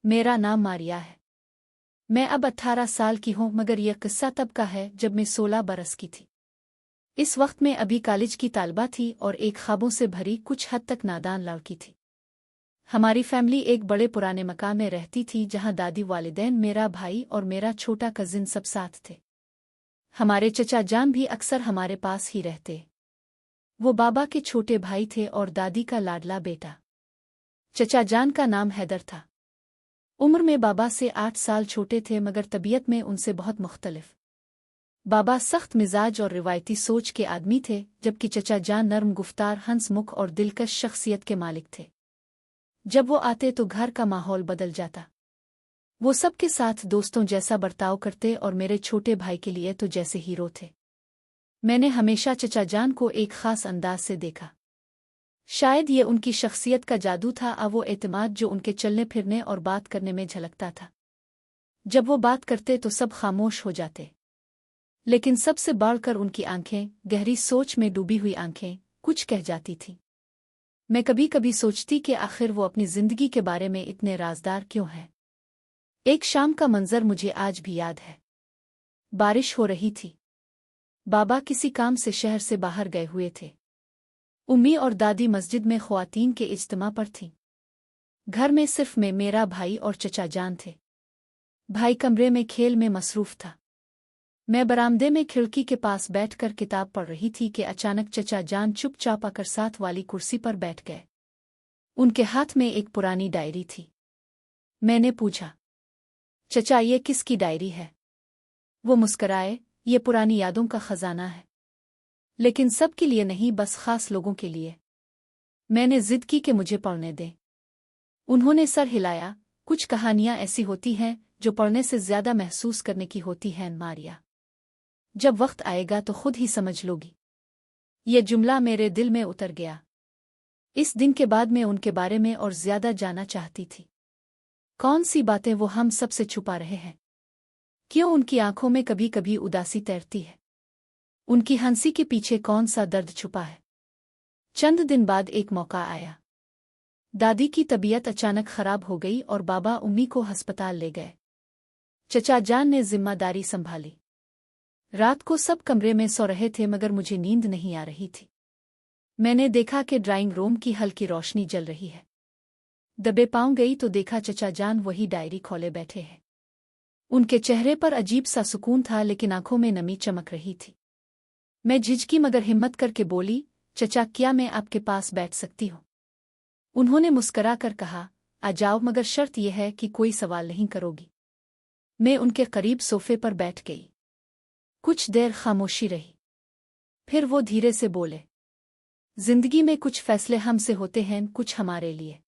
मेरा नाम मारिया है। मैं अब 18 साल की हूँ, मगर यह किस्सा तब का है जब मैं 16 बरस की थी। इस वक्त मैं अभी कॉलेज की तालबा थी और एक ख्वाबों से भरी कुछ हद तक नादान लड़की थी। हमारी फैमिली एक बड़े पुराने मकान में रहती थी जहाँ दादी, वालिदैन, मेरा भाई और मेरा छोटा कजिन सब साथ थे। हमारे चचा जान भी अक्सर हमारे पास ही रहते। वो बाबा के छोटे भाई थे और दादी का लाडला बेटा। चचा जान का नाम हैदर था। उम्र में बाबा से 8 साल छोटे थे, मगर तबीयत में उनसे बहुत मुख्तलिफ। बाबा सख्त मिजाज और रिवायती सोच के आदमी थे, जबकि चचा जान नर्म गुफ्तार, हंसमुख और दिलकश शख्सियत के मालिक थे। जब वो आते तो घर का माहौल बदल जाता। वो सबके साथ दोस्तों जैसा बर्ताव करते और मेरे छोटे भाई के लिए तो जैसे हीरो थे। मैंने हमेशा चचा जान को एक खास अंदाज से देखा। शायद ये उनकी शख्सियत का जादू था, वो एतमाद जो उनके चलने फिरने और बात करने में झलकता था। जब वो बात करते तो सब खामोश हो जाते, लेकिन सबसे बढ़कर उनकी आंखें, गहरी सोच में डूबी हुई आंखें, कुछ कह जाती थीं। मैं कभी कभी सोचती कि आखिर वो अपनी जिंदगी के बारे में इतने राजदार क्यों हैं। एक शाम का मंजर मुझे आज भी याद है। बारिश हो रही थी। बाबा किसी काम से शहर से बाहर गए हुए थे। उम्मी और दादी मस्जिद में ख्वातीन के इज्तिमा पर थीं। घर में सिर्फ मैं, मेरा भाई और चचा जान थे। भाई कमरे में खेल में मसरूफ था। मैं बरामदे में खिड़की के पास बैठकर किताब पढ़ रही थी कि अचानक चचा जान चुपचाप आकर साथ वाली कुर्सी पर बैठ गए। उनके हाथ में एक पुरानी डायरी थी। मैंने पूछा, चचा ये किसकी डायरी है? वो मुस्कराए, ये पुरानी यादों का खजाना है, लेकिन सबके लिए नहीं, बस खास लोगों के लिए। मैंने जिद की कि मुझे पढ़ने दें। उन्होंने सर हिलाया। कुछ कहानियां ऐसी होती हैं जो पढ़ने से ज्यादा महसूस करने की होती हैं मारिया। जब वक्त आएगा तो खुद ही समझ लोगी। ये जुमला मेरे दिल में उतर गया। इस दिन के बाद मैं उनके बारे में और ज्यादा जानना चाहती थी। कौन सी बातें वो हम सबसे छुपा रहे हैं? क्यों उनकी आंखों में कभी कभी उदासी तैरती है? उनकी हंसी के पीछे कौन सा दर्द छुपा है? चंद दिन बाद एक मौका आया। दादी की तबीयत अचानक खराब हो गई और बाबा उम्मी को अस्पताल ले गए। चचा जान ने जिम्मेदारी संभाली। रात को सब कमरे में सो रहे थे, मगर मुझे नींद नहीं आ रही थी। मैंने देखा कि ड्राइंग रूम की हल्की रोशनी जल रही है। दबे पांव गई तो देखा चचा जान वही डायरी खोले बैठे हैं। उनके चेहरे पर अजीब सा सुकून था, लेकिन आंखों में नमी चमक रही थी। मैं झिझकी मगर हिम्मत करके बोली, चचा क्या मैं आपके पास बैठ सकती हूँ? उन्होंने मुस्करा कर कहा, आ जाओ, मगर शर्त यह है कि कोई सवाल नहीं करोगी। मैं उनके करीब सोफे पर बैठ गई। कुछ देर खामोशी रही। फिर वो धीरे से बोले, जिंदगी में कुछ फैसले हमसे होते हैं, कुछ हमारे लिए।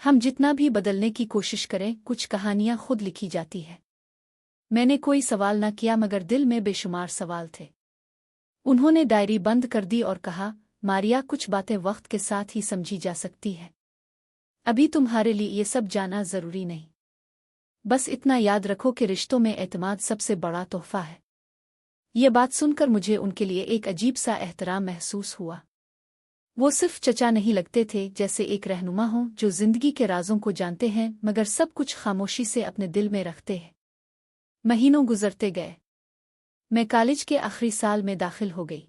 हम जितना भी बदलने की कोशिश करें, कुछ कहानियां खुद लिखी जाती है। मैंने कोई सवाल न किया, मगर दिल में बेशुमार सवाल थे। उन्होंने डायरी बंद कर दी और कहा, मारिया, कुछ बातें वक्त के साथ ही समझी जा सकती है। अभी तुम्हारे लिए ये सब जाना जरूरी नहीं। बस इतना याद रखो कि रिश्तों में एतमाद सबसे बड़ा तोहफा है। ये बात सुनकर मुझे उनके लिए एक अजीब सा एहतराम महसूस हुआ। वो सिर्फ चचा नहीं लगते थे, जैसे एक रहनुमा हो जो जिंदगी के राजों को जानते हैं, मगर सब कुछ खामोशी से अपने दिल में रखते हैं। महीनों गुजरते गए। मैं कॉलेज के आखिरी साल में दाखिल हो गई।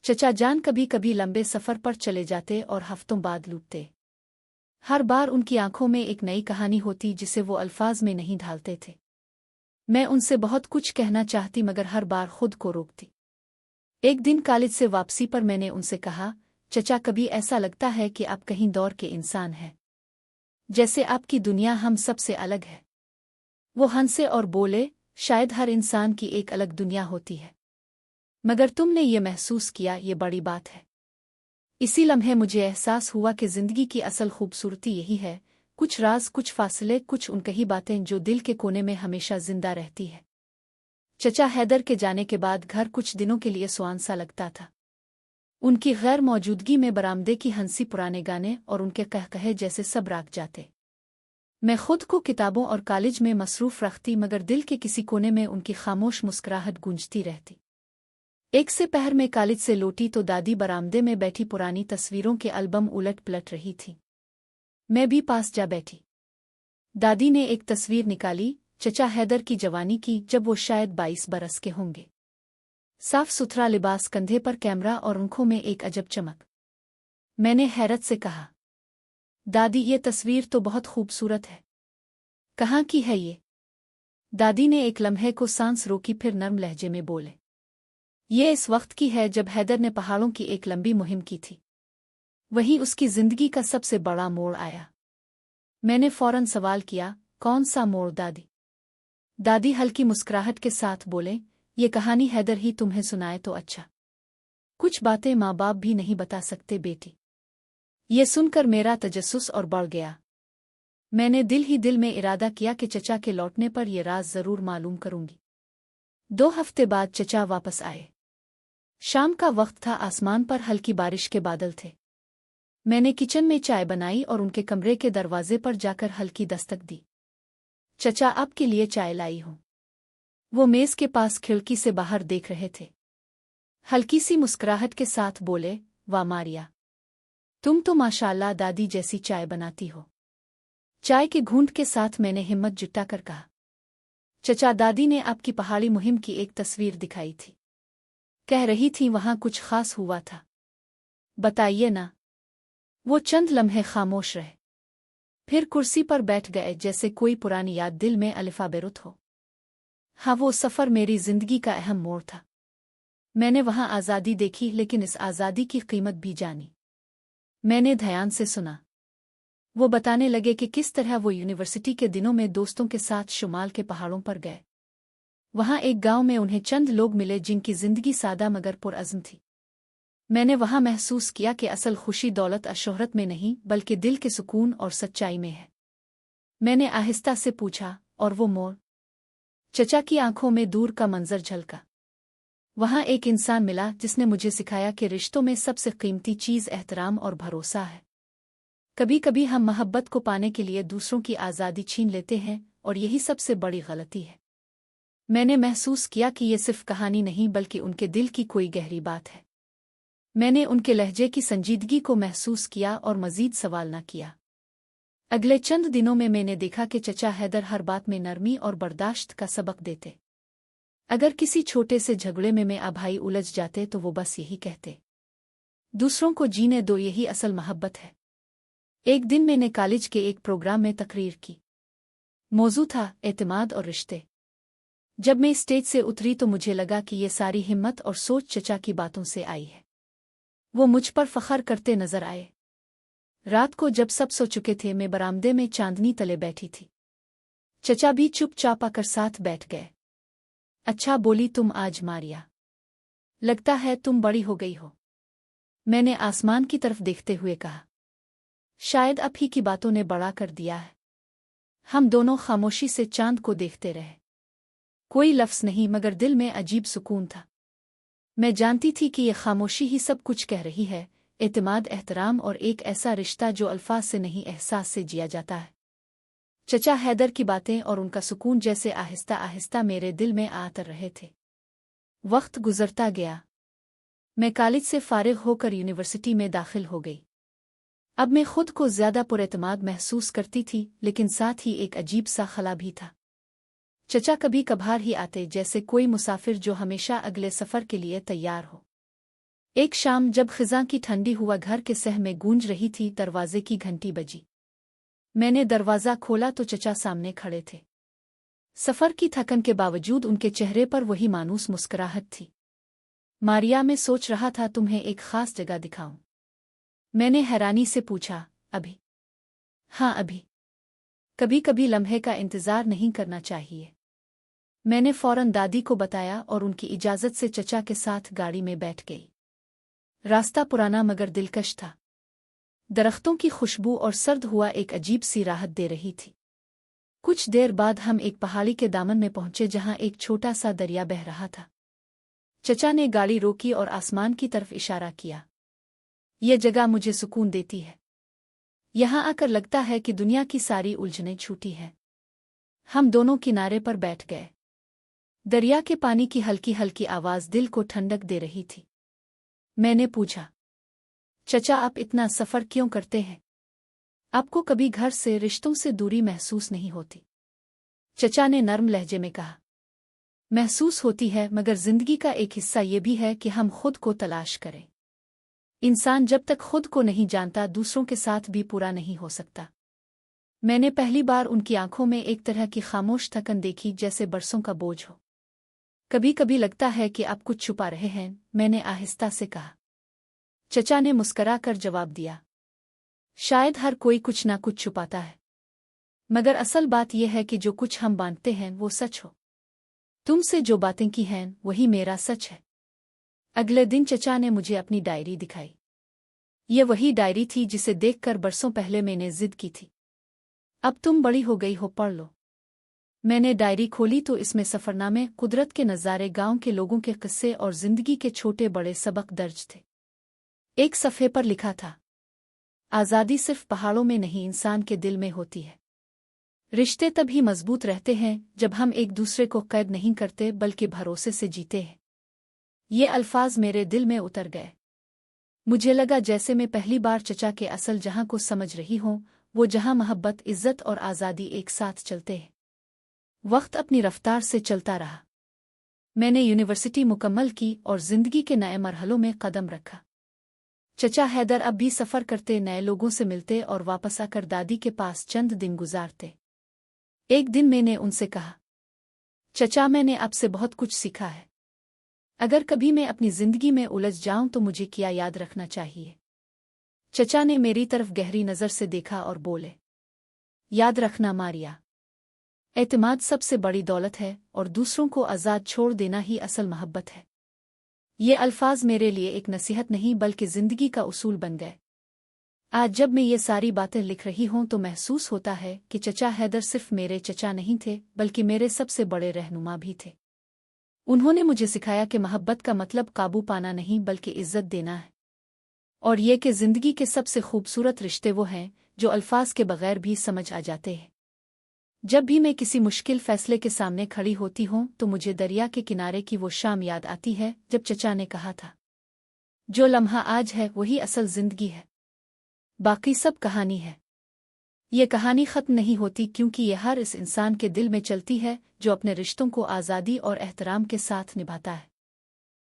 चचा जान कभी कभी लंबे सफर पर चले जाते और हफ्तों बाद लौटते। हर बार उनकी आंखों में एक नई कहानी होती जिसे वो अल्फाज में नहीं ढालते थे। मैं उनसे बहुत कुछ कहना चाहती, मगर हर बार खुद को रोकती। एक दिन कॉलेज से वापसी पर मैंने उनसे कहा, चचा कभी ऐसा लगता है कि आप कहीं दौर के इंसान हैं, जैसे आपकी दुनिया हम सबसे अलग है। वो हंसे और बोले, शायद हर इंसान की एक अलग दुनिया होती है, मगर तुमने ये महसूस किया, ये बड़ी बात है। इसी लम्हे मुझे एहसास हुआ कि जिंदगी की असल खूबसूरती यही है, कुछ राज, कुछ फासले, कुछ उनकही बातें जो दिल के कोने में हमेशा जिंदा रहती है। चचा हैदर के जाने के बाद घर कुछ दिनों के लिए सुहान सा लगता था। उनकी गैर मौजूदगी में बरामदे की हंसी, पुराने गाने और उनके कहकहे जैसे सब राग जाते। मैं खुद को किताबों और कॉलेज में मसरूफ रखती, मगर दिल के किसी कोने में उनकी खामोश मुस्कुराहट गूंजती रहती। एक से पहर में कॉलेज से लौटी तो दादी बरामदे में बैठी पुरानी तस्वीरों के एल्बम उलट पलट रही थी। मैं भी पास जा बैठी। दादी ने एक तस्वीर निकाली, चचा हैदर की जवानी की, जब वो शायद 22 बरस के होंगे। साफ सुथरा लिबास, कंधे पर कैमरा और आंखों में एक अजब चमक। मैंने हैरत से कहा, दादी ये तस्वीर तो बहुत खूबसूरत है। कहाँ की है ये? दादी ने एक लम्हे को सांस रोकी, फिर नर्म लहजे में बोले, ये इस वक्त की है जब हैदर ने पहाड़ों की एक लंबी मुहिम की थी। वही उसकी जिंदगी का सबसे बड़ा मोड़ आया। मैंने फौरन सवाल किया, कौन सा मोड़ दादी? दादी हल्की मुस्कुराहट के साथ बोले, ये कहानी हैदर ही तुम्हें सुनाए तो अच्छा। कुछ बातें माँ बाप भी नहीं बता सकते बेटी। ये सुनकर मेरा तजस्सुस और बढ़ गया। मैंने दिल ही दिल में इरादा किया कि चचा के लौटने पर यह राज जरूर मालूम करूंगी। 2 हफ्ते बाद चचा वापस आए। शाम का वक्त था, आसमान पर हल्की बारिश के बादल थे। मैंने किचन में चाय बनाई और उनके कमरे के दरवाजे पर जाकर हल्की दस्तक दी। चचा, आपके लिए चाय लाई हूं। वो मेज के पास खिड़की से बाहर देख रहे थे। हल्की सी मुस्कुराहट के साथ बोले, वाह मारिया, तुम तो माशाल्लाह दादी जैसी चाय बनाती हो। चाय के घूंट के साथ मैंने हिम्मत जुटाकर कहा, चचा, दादी ने आपकी पहाड़ी मुहिम की एक तस्वीर दिखाई थी। कह रही थी वहां कुछ खास हुआ था। बताइए ना। वो चंद लम्हे खामोश रहे, फिर कुर्सी पर बैठ गए, जैसे कोई पुरानी याद दिल में अलिफाबेरुत हो। हाँ, वो सफ़र मेरी जिंदगी का अहम मोड़ था। मैंने वहां आज़ादी देखी, लेकिन इस आज़ादी की कीमत भी जानी। मैंने ध्यान से सुना। वो बताने लगे कि किस तरह वो यूनिवर्सिटी के दिनों में दोस्तों के साथ शुमाल के पहाड़ों पर गए। वहां एक गांव में उन्हें चंद लोग मिले जिनकी जिंदगी सादा मगर पुरअज़्म थी। मैंने वहां महसूस किया कि असल खुशी दौलत और शोहरत में नहीं, बल्कि दिल के सुकून और सच्चाई में है। मैंने आहिस्ता से पूछा, और वो मोड़? चचा की आंखों में दूर का मंजर झलका। वहां एक इंसान मिला जिसने मुझे सिखाया कि रिश्तों में सबसे कीमती चीज़ एहतराम और भरोसा है। कभी कभी हम मोहब्बत को पाने के लिए दूसरों की आज़ादी छीन लेते हैं, और यही सबसे बड़ी गलती है। मैंने महसूस किया कि ये सिर्फ कहानी नहीं, बल्कि उनके दिल की कोई गहरी बात है। मैंने उनके लहजे की संजीदगी को महसूस किया और मजीद सवाल न किया। अगले चंद दिनों में मैंने देखा कि चचा हैदर हर बात में नरमी और बर्दाश्त का सबक देते। अगर किसी छोटे से झगड़े में मैं भाई उलझ जाते तो वो बस यही कहते, दूसरों को जीने दो, यही असल मोहब्बत है। एक दिन मैंने कॉलेज के एक प्रोग्राम में तकरीर की। मौजू था एतमाद और रिश्ते। जब मैं स्टेज से उतरी तो मुझे लगा कि ये सारी हिम्मत और सोच चचा की बातों से आई है। वो मुझ पर फख्र करते नजर आए। रात को जब सब सो चुके थे, मैं बरामदे में चांदनी तले बैठी थी। चचा भी चुपचाप आकर साथ बैठ गए। अच्छा, बोली, तुम आज मारिया, लगता है तुम बड़ी हो गई हो। मैंने आसमान की तरफ देखते हुए कहा, शायद अब ही की बातों ने बड़ा कर दिया है। हम दोनों खामोशी से चांद को देखते रहे। कोई लफ्ज़ नहीं, मगर दिल में अजीब सुकून था। मैं जानती थी कि यह खामोशी ही सब कुछ कह रही है, एतमाद, एहतराम और एक ऐसा रिश्ता जो अल्फाज से नहीं, एहसास से जिया जाता है। चचा हैदर की बातें और उनका सुकून जैसे आहिस्ता आहिस्ता मेरे दिल में आतर रहे थे। वक्त गुजरता गया। मैं कॉलेज से फारिग होकर यूनिवर्सिटी में दाखिल हो गई। अब मैं खुद को ज्यादा पुरएतमाद महसूस करती थी, लेकिन साथ ही एक अजीब सा खला भी था। चचा कभी कभार ही आते, जैसे कोई मुसाफिर जो हमेशा अगले सफर के लिए तैयार हो। एक शाम जब खिज़ां की ठंडी हुआ घर के सह में गूंज रही थी, दरवाजे की घंटी बजी। मैंने दरवाज़ा खोला तो चचा सामने खड़े थे। सफर की थकन के बावजूद उनके चेहरे पर वही मानूस मुस्कुराहट थी। मारिया, मैं सोच रहा था तुम्हें एक खास जगह दिखाऊं। मैंने हैरानी से पूछा, अभी? हाँ, अभी। कभी कभी लम्हे का इंतजार नहीं करना चाहिए। मैंने फौरन दादी को बताया और उनकी इजाज़त से चचा के साथ गाड़ी में बैठ गई। रास्ता पुराना मगर दिलकश था। दरख्तों की खुशबू और सर्द हुआ एक अजीब सी राहत दे रही थी। कुछ देर बाद हम एक पहाड़ी के दामन में पहुंचे, जहां एक छोटा सा दरिया बह रहा था। चचा ने गाड़ी रोकी और आसमान की तरफ इशारा किया। यह जगह मुझे सुकून देती है। यहां आकर लगता है कि दुनिया की सारी उलझनें छूटी हैं। हम दोनों किनारे पर बैठ गए। दरिया के पानी की हल्की हल्की आवाज दिल को ठंडक दे रही थी। मैंने पूछा, चचा, आप इतना सफर क्यों करते हैं? आपको कभी घर से रिश्तों से दूरी महसूस नहीं होती? चचा ने नर्म लहजे में कहा। महसूस होती है, मगर जिंदगी का एक हिस्सा ये भी है कि हम खुद को तलाश करें। इंसान जब तक खुद को नहीं जानता दूसरों के साथ भी पूरा नहीं हो सकता। मैंने पहली बार उनकी आंखों में एक तरह की खामोश थकन देखी, जैसे बरसों का बोझ हो। कभी कभी लगता है कि आप कुछ छुपा रहे हैं, मैंने आहिस्ता से कहा। चचा ने मुस्करा कर जवाब दिया, शायद हर कोई कुछ ना कुछ छुपाता है, मगर असल बात यह है कि जो कुछ हम बांटते हैं वो सच हो। तुमसे जो बातें की हैं वही मेरा सच है। अगले दिन चचा ने मुझे अपनी डायरी दिखाई। ये वही डायरी थी जिसे देखकर बरसों पहले मैंने जिद की थी। अब तुम बड़ी हो गई हो, पढ़ लो। मैंने डायरी खोली तो इसमें सफरनामे, कुदरत के नज़ारे, गांव के लोगों के किस्से और जिंदगी के छोटे बड़े सबक दर्ज थे। एक सफ़े पर लिखा था, आज़ादी सिर्फ पहाड़ों में नहीं, इंसान के दिल में होती है। रिश्ते तभी मजबूत रहते हैं जब हम एक दूसरे को कैद नहीं करते बल्कि भरोसे से जीते हैं। ये अल्फाज मेरे दिल में उतर गए। मुझे लगा जैसे मैं पहली बार चचा के असल जहां को समझ रही हूं, वो जहां मोहब्बत, इज्जत और आज़ादी एक साथ चलते हैं। वक्त अपनी रफ्तार से चलता रहा। मैंने यूनिवर्सिटी मुकम्मल की और जिंदगी के नए मरहलों में कदम रखा। चचा हैदर अब भी सफ़र करते, नए लोगों से मिलते और वापस आकर दादी के पास चंद दिन गुजारते। एक दिन मैंने उनसे कहा, चचा, मैंने आपसे बहुत कुछ सीखा है। अगर कभी मैं अपनी जिंदगी में उलझ जाऊं तो मुझे क्या याद रखना चाहिए? चचा ने मेरी तरफ गहरी नज़र से देखा और बोले, याद रखना मारिया, एतमाद सबसे बड़ी दौलत है और दूसरों को आज़ाद छोड़ देना ही असल मोहब्बत है। ये अल्फाज मेरे लिए एक नसीहत नहीं बल्कि जिंदगी का उसूल बन गए। आज जब मैं ये सारी बातें लिख रही हूं तो महसूस होता है कि चचा हैदर सिर्फ मेरे चचा नहीं थे बल्कि मेरे सबसे बड़े रहनुमा भी थे। उन्होंने मुझे सिखाया कि मोहब्बत का मतलब काबू पाना नहीं बल्कि इज्जत देना है, और ये कि जिंदगी के सबसे खूबसूरत रिश्ते वो हैं जो अल्फाज के बगैर भी समझ आ जाते हैं। जब भी मैं किसी मुश्किल फैसले के सामने खड़ी होती हूं तो मुझे दरिया के किनारे की वो शाम याद आती है जब चचा ने कहा था, जो लम्हा आज है वही असल जिंदगी है, बाकी सब कहानी है। ये कहानी खत्म नहीं होती क्योंकि ये हर इस इंसान के दिल में चलती है जो अपने रिश्तों को आज़ादी और एहतराम के साथ निभाता है।